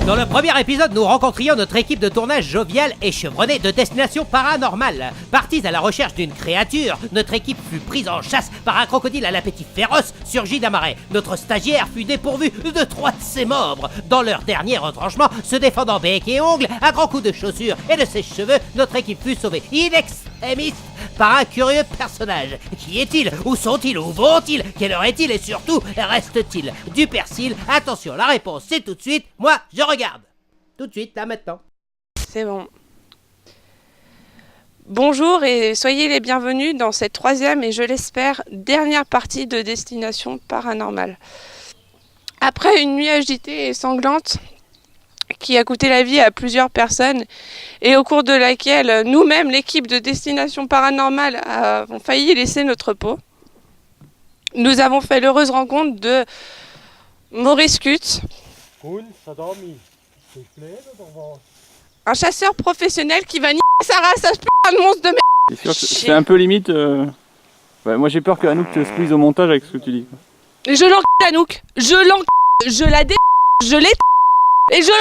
Dans le premier épisode, nous rencontrions notre équipe de tournage joviale et chevronnée de Destination Paranormale. Partis à la recherche d'une créature, notre équipe fut prise en chasse par un crocodile à l'appétit féroce surgi d'un marais. Notre stagiaire fut dépourvu de 3 de ses membres. Dans leur dernier retranchement, se défendant bec et ongles, à grands coups de chaussures et de ses cheveux, notre équipe fut sauvée in extremis par un curieux personnage. Qui est-il? Où sont-ils? Où vont-ils? Quelle heure est-il? Et surtout, reste-t-il du persil? Attention, la réponse c'est tout de suite. Moi, je regarde. Tout de suite, là, maintenant. C'est bon. Bonjour et soyez les bienvenus dans cette 3e et je l'espère dernière partie de Destination Paranormale. Après une nuit agitée et sanglante qui a coûté la vie à plusieurs personnes et au cours de laquelle nous-mêmes, l'équipe de Destination Paranormale, avons failli laisser notre peau, nous avons fait l'heureuse rencontre de Maurice Kutz, un chasseur professionnel qui va niquer sa race à ce putain de monstre de merde. C'est sûr que c'est un peu limite. Ouais, moi j'ai peur que Anouk te squeeze au montage avec ce que tu dis. Je l'enquête Anouk, je la dé... je l'ai et je l'en...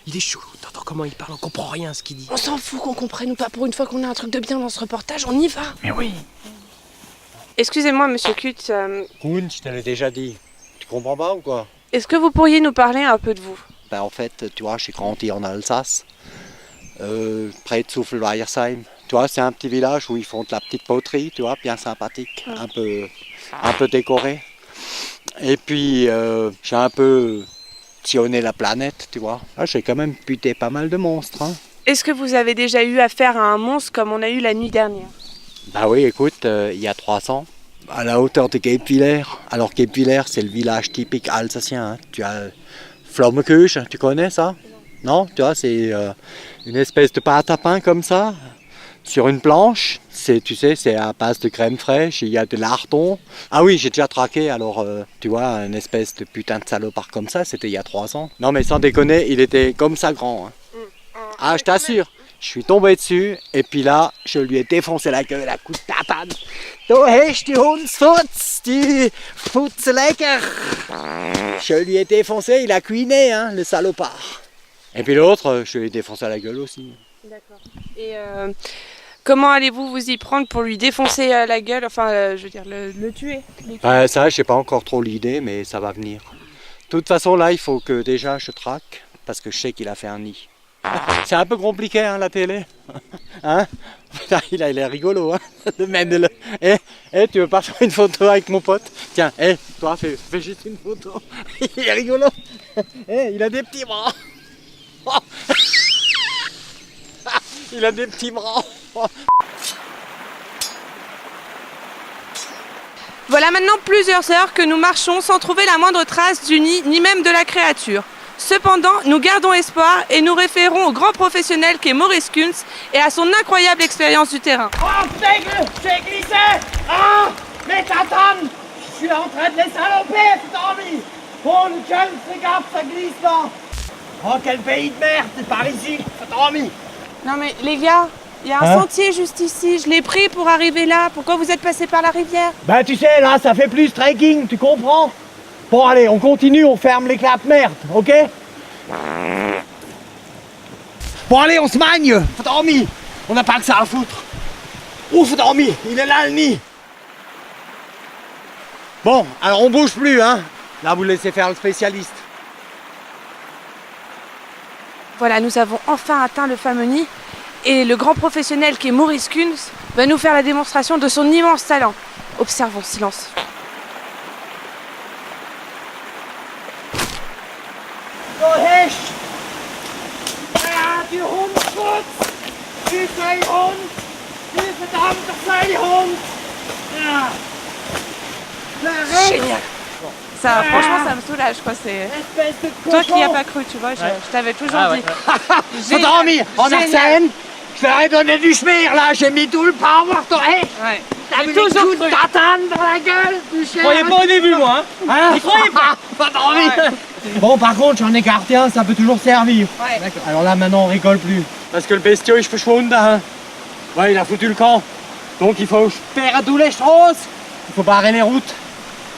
Il est chelou, t'entends comment il parle, on comprend rien à ce qu'il dit. On s'en fout qu'on comprenne ou pas, pour une fois qu'on a un truc de bien dans ce reportage, on y va. Mais oui. Excusez-moi monsieur Kutz, Koun, je te l'ai déjà dit. Tu comprends pas ou quoi? est-ce que vous pourriez nous parler un peu de vous? Ben en fait, tu vois, j'ai grandi en Alsace, près de Souffle-Weiersheim. Tu vois, c'est un petit village où ils font de la petite poterie, tu vois, bien sympathique, un peu décoré. Et puis, j'ai un peu sillonné la planète, tu vois. Ah, j'ai quand même buté pas mal de monstres, hein. Est-ce que vous avez déjà eu affaire à un monstre comme on a eu la nuit dernière? Bah oui, écoute, il y a 300, à la hauteur de Guebwiller. Alors Guebwiller, c'est le village typique alsacien, hein. Tu as Flammekuche, tu connais ça? Non, tu vois, c'est une espèce de pâte à pain comme ça, sur une planche. Tu sais, c'est à base de crème fraîche, il y a de lardon. Ah oui, j'ai déjà traqué, alors, tu vois, une espèce de putain de salopard comme ça, c'était il y a 3 ans. Non mais sans déconner, il était comme ça grand, hein. Ah, je t'assure, je suis tombé dessus, et puis là, je lui ai défoncé la gueule à coups de tatane. Du hast die Hundsfutz, die Futzelecker. Je lui ai défoncé, il a cuiné, hein, le salopard. Et puis l'autre, je lui ai défoncé la gueule aussi. D'accord. Et comment allez-vous vous y prendre pour lui défoncer la gueule, enfin, je veux dire, le tuer? Ça, je sais pas encore trop l'idée, mais ça va venir. De toute façon, là, il faut que déjà je traque, parce que je sais qu'il a fait un nid. C'est un peu compliqué, hein, la télé. Hein? Putain, il a l'air rigolo, hein. Tu veux pas faire une photo avec mon pote? Tiens, toi, fais juste une photo. Il est rigolo. Il a des petits bras. Il a des petits bras. Voilà maintenant plusieurs heures que nous marchons sans trouver la moindre trace du nid, ni même de la créature. Cependant, nous gardons espoir et nous référons au grand professionnel qu'est Maurice Kutz et à son incroyable expérience du terrain. Oh, j'ai glissé! Ah! Mais tatane! Je suis en train de les saloper, Tommy! Oh, le calme, fais gaffe, ça glisse là! Oh, quel pays de merde, c'est par ici, Tommy! Non mais les gars, il y a un sentier juste ici, je l'ai pris pour arriver là. Pourquoi vous êtes passé par la rivière? Bah tu sais, là, ça fait plus trekking, tu comprends? Bon, allez, on continue, on ferme les clapes merde, ok? Bon, allez, on se magne, Tommy! On n'a pas que ça à foutre! Ouf, Tommy, il est là le nid! Bon, alors on bouge plus, hein? Là, vous laissez faire le spécialiste. Voilà, nous avons enfin atteint le fameux nid et le grand professionnel qui est Maurice Kutz va nous faire la démonstration de son immense talent. Observons, silence. Du hast! Du Hundsputz! Du Seehund! Du verdammter Seehund! Génial. Ça, franchement, ça me soulage, quoi. C'est Espèce de toi cochon. qui n'y as pas cru, tu vois. Je t'avais toujours dit. Faut dormir en Génial. Arsène. Je leur ai donné du schmir là, j'ai mis tout le power, toi. Hey, Ouais. t'as vu les toujours coups de cru. tatane dans la gueule du chien. Je croyais pas au début, moi. Hein? Faut dormir. Bon, par contre, j'en ai gardé un, ça peut toujours servir. Ouais. Alors là, maintenant, on rigole plus. Parce que le bestiau, il fait chaud, hein. Ouais, il a foutu le camp. Donc, il faut faire tous les choses. Il faut barrer les routes.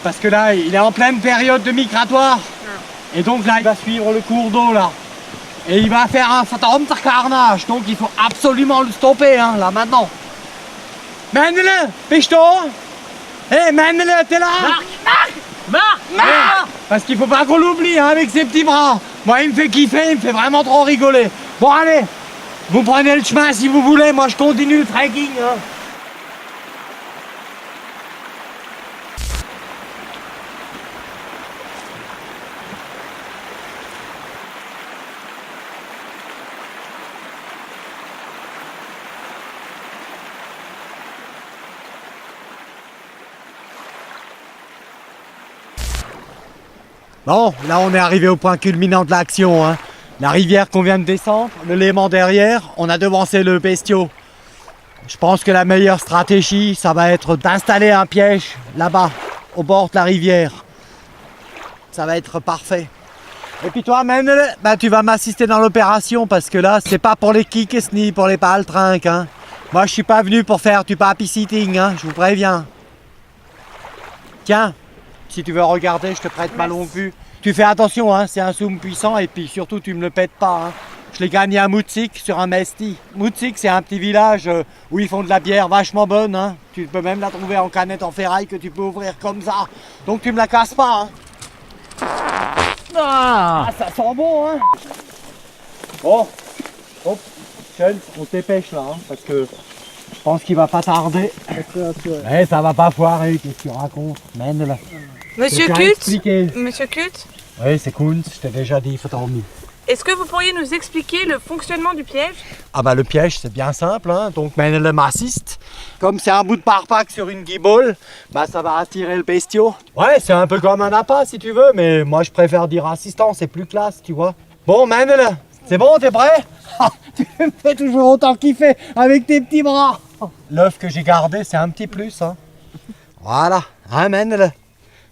Parce que là, il est en pleine période de migratoire. Et donc là, il va suivre le cours d'eau, là. Et il va faire un de carnage. Donc, il faut absolument le stopper, hein, là, maintenant. Mène-le, pêche-toi. Hé, mène-le, t'es là? Parce qu'il faut pas qu'on l'oublie, hein, avec ses petits bras. Moi, il me fait kiffer, il me fait vraiment trop rigoler. Bon, allez, vous prenez le chemin si vous voulez. Moi, je continue le trekking, hein. Bon, là on est arrivé au point culminant de l'action, hein. La rivière qu'on vient de descendre, le Léman derrière, on a devancé le bestiau. Je pense que la meilleure stratégie, ça va être d'installer un piège là-bas, au bord de la rivière. Ça va être parfait. Et puis toi, même, bah, tu vas m'assister dans l'opération parce que là, c'est pas pour les kicks ni pour les paltrinques, hein. Moi, je suis pas venu pour faire du babysitting, hein, je vous préviens. Tiens. Si tu veux regarder, je te prête ma longue vue. Tu fais attention, hein, c'est un zoom puissant et puis surtout tu me le pètes pas. Hein. Je l'ai gagné à Moutsik sur un Mesti. Moutsik, c'est un petit village où ils font de la bière vachement bonne. Hein. Tu peux même la trouver en canette en ferraille que tu peux ouvrir comme ça. Donc tu me la casses pas. Hein. Ah, ça sent bon, hein. Bon, hop, Sean, on se dépêche là, hein, parce que je pense qu'il va pas tarder. Eh, ça va pas foirer, qu'est-ce que tu racontes? Mène-le. Monsieur Kult, Monsieur Kult, Oui, c'est cool, je t'ai déjà dit, il faut dormir. est-ce que vous pourriez nous expliquer le fonctionnement du piège? Ah bah le piège c'est bien simple, hein. Donc mène-le m'assiste. Comme c'est un bout de parpac sur une guibole, bah ça va attirer le bestiau. Ouais, c'est un peu comme un appât si tu veux, mais moi je préfère dire assistant, c'est plus classe, tu vois. Bon, mène-le. C'est bon, t'es prêt? Tu me fais toujours autant kiffer avec tes petits bras. L'œuf que j'ai gardé, c'est un petit plus, hein. Voilà, mène-le.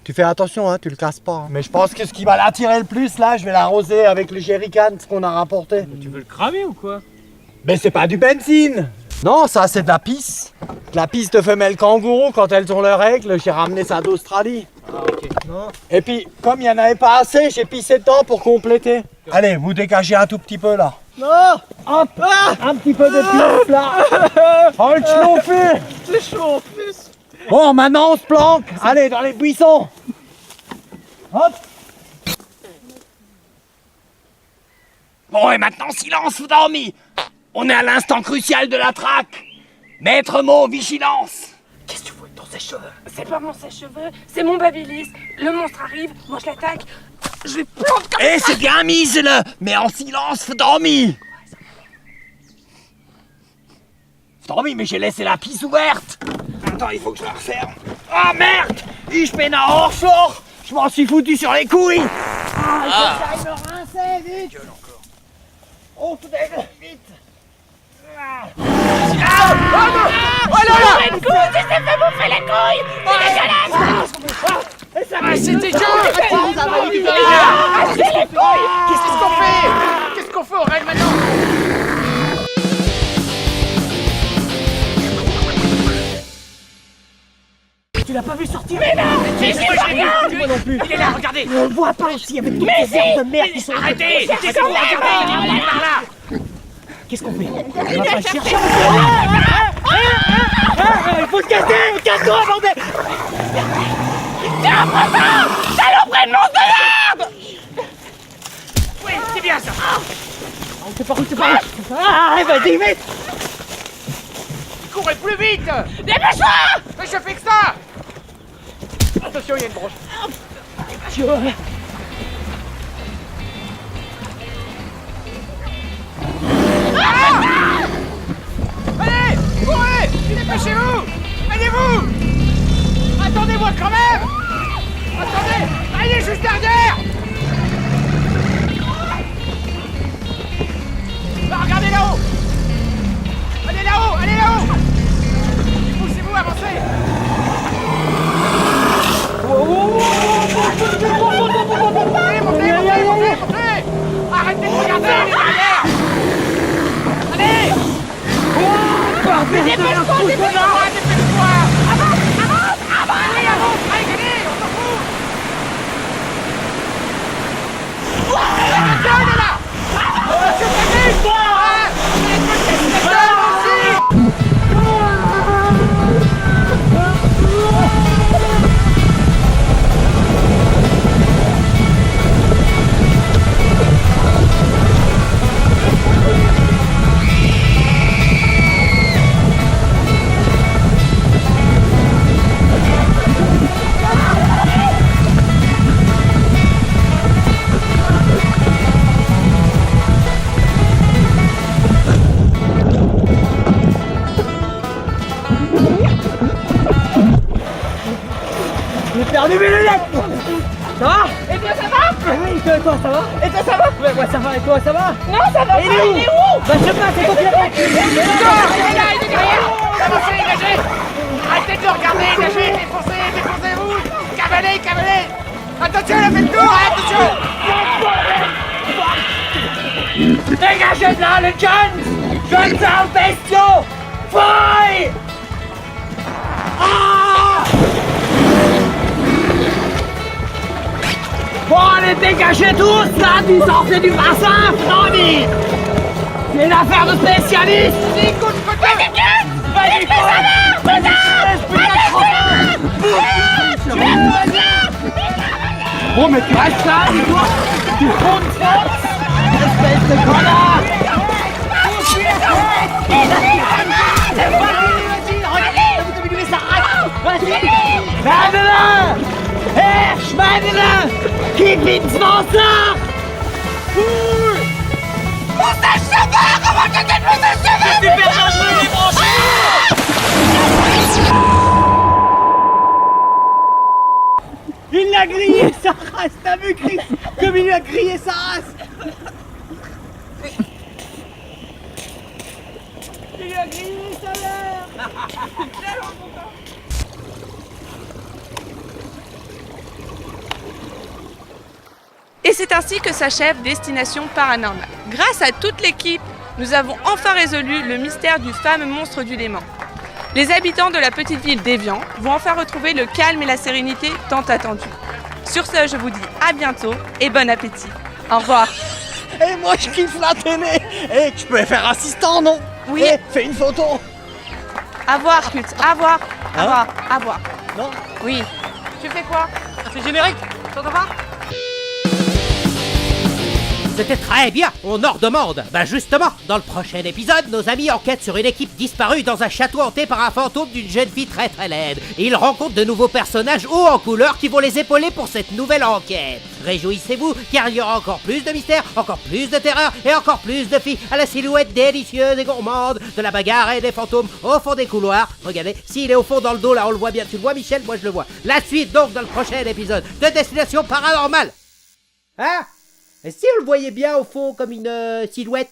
Tu fais attention, hein, tu le casses pas. Hein. Mais je pense que ce qui va l'attirer le plus, là, je vais l'arroser avec le jerrycan, ce qu'on a rapporté. Tu veux le cramer ou quoi? Mais c'est pas du benzine. Non, ça c'est de la pisse. De la pisse de femelles kangourous quand elles ont leurs règles. J'ai ramené ça d'Australie. Ah ok. Non. Et puis, comme il n'y en avait pas assez, j'ai pissé dedans pour compléter. Allez, vous dégagez un tout petit peu là. Non. Hop, un petit peu de pisse là. Oh, le chauffé. C'est chaud en plus. Bon, maintenant on se planque. Allez, dans les buissons. Hop. Bon, et maintenant, silence, vous dormez. On est à l'instant crucial de la traque. Maître mot, vigilance. Qu'est-ce que tu vois dans ses cheveux? C'est pas mon sèche-cheveux, c'est mon babilis. Le monstre arrive, moi je l'attaque. Je vais planter comme Eh, c'est bien mis, le. Mais en silence, faut dormir. Faut dormir, mais j'ai laissé la pisse ouverte. Attends, il faut que je la referme. Ah merde! Ich bin à hors-flore. Je m'en suis foutu sur les couilles. Ah, il faut que j'aille me rincer, vite. Oh, putain, vite. Ah. Oh là là! Il s'est fait bouffer les couilles! C'est dégueulasse! Ah, c'était dur! Arrêtez les couilles! Qu'est-ce qu'on fait? Qu'est-ce qu'on fait, Aurel, maintenant? Tu l'as pas vu sortir? Mais non! Mais si, regarde! Moi non plus. Il est là, regardez! On le voit pas aussi avec toutes Mais ces herbes de merde qui sont... Arrêtez! C'est son Regardez! Il est par là! Qu'est-ce qu'on fait? On va pas le chercher. Il faut se casser! Casse-toi, bordel! Saloperie de monstre de l'herbe! Oui, c'est bien ça! C'est pas où, c'est pas où. Ah, vas-y, vite! Courez plus vite! Dépêche-toi! Mais je fais que ça! Attention, il y a une branche. Allez! Courez! Dépêchez-vous! Allez-vous! Mais dépêche-toi, dépêche-toi, dépêche-toi. Avance, avance, avance. Oui, avance, allez, on s'en fout. Monsieur, il est là. Monsieur Camille, toi. J'ai perdu mes lunettes. Ça va? Et toi, ça va? Oui, toi ça va? Et toi, ça va? Ouais, moi ça va, et toi ça va? Non, ça va pas, Il est où? Bah je sais pas, c'est toi qui l'as pris. Il est là, il est derrière. Avancez, dégagez. Arrêtez de le regarder, dégagez, défoncez, défoncez-vous. Cavalez, cavalez. Attention, il a fait le tour, attention. Dégagez de là, les jeunes. Jeunes sales bestiaux. Fouille. Ah! Bon, allez, dégagez tous, là, du sortez du bassin, Freddy. C'est une affaire de spécialiste. Écoute, vas-y, bon, mais tu restes là, dis-toi. Tu fonds de force, espèce de connard. Madeleine! Herr Madeleine! Keep it Wasser! Moustache cheveux! Comment tu t'es moustache cheveux? C'est super dangereux, les branchés! Il l'a grillé sa race! T'as vu Chris? Comme il lui a grillé sa race! Il lui a grillé sa mère! Et c'est ainsi que s'achève Destination Paranormale. Grâce à toute l'équipe, nous avons enfin résolu le mystère du fameux monstre du Léman. Les habitants de la petite ville d'Évian vont enfin retrouver le calme et la sérénité tant attendus. Sur ce, je vous dis à bientôt et bon appétit. Au revoir. Et moi je kiffe la télé! Et tu peux faire assistant, non? Oui. Eh, fais une photo! À voir, Kut. À voir. À Hein? voir. À voir. Non? Oui. Tu fais quoi? C'est générique! T'entends pas? C'était très bien, on en redemande. Bah justement, dans le prochain épisode, nos amis enquêtent sur une équipe disparue dans un château hanté par un fantôme d'une jeune fille très très laide. Et ils rencontrent de nouveaux personnages hauts en couleur qui vont les épauler pour cette nouvelle enquête. Réjouissez-vous, car il y aura encore plus de mystères, encore plus de terreur et encore plus de filles à la silhouette délicieuse et gourmande, de la bagarre et des fantômes au fond des couloirs. Regardez, s'il est au fond dans le dos là, on le voit bien. Tu le vois Michel? Moi je le vois. La suite donc dans le prochain épisode de Destination Paranormale. Hein? Et si on le voyait bien au fond comme une silhouette?